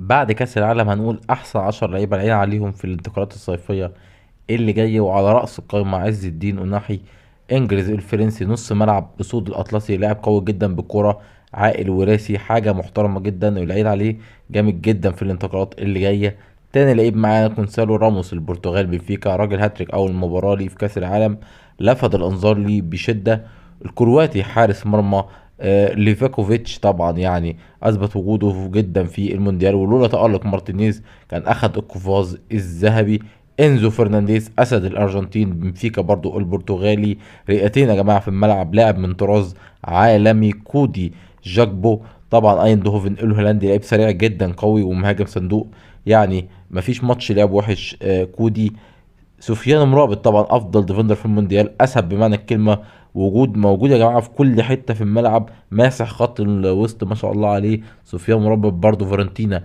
بعد كأس العالم هنقول أحسن 10 لعيبة العين عليهم في الانتقالات الصيفية اللي جاية. وعلى رأس القائمة عز الدين أناحي، إنجلز الفرنسي، نص ملعب أسود الأطلسي، لاعب قوي جدا بالكرة، عاقل وراسي، حاجة محترمة جدا والعين عليه جامد جدا في الانتقالات اللي جاية. تاني لعيب معانا كونسالو راموس، البرتغال، بنفيكا، راجل هاتريك أول مباراة ليه في كأس العالم، لفت الأنظار ليه بشدة. الكرواتي حارس مرمى ليفاكوفيتش طبعا يعني اثبت وجوده جدا في المونديال، ولولا تألق مارتينيز كان اخد القفاز الذهبي. انزو فرنانديز اسد الارجنتين، بنفيكا برضو البرتغالي، رئتين يا جماعه في الملعب، لاعب من طراز عالمي. كودي جاكبو طبعا ايندهوفن الهولندي، لعيب سريع جدا قوي ومهاجم صندوق، يعني مفيش ماتش لعب وحش. كودي. سفيان مرابط طبعا افضل ديفندر في المونديال، اسهب بمعنى الكلمه، موجود يا جماعه في كل حته في الملعب، ماسح خط الوسط ما شاء الله عليه. سفيان مرابط برضه فورنتينا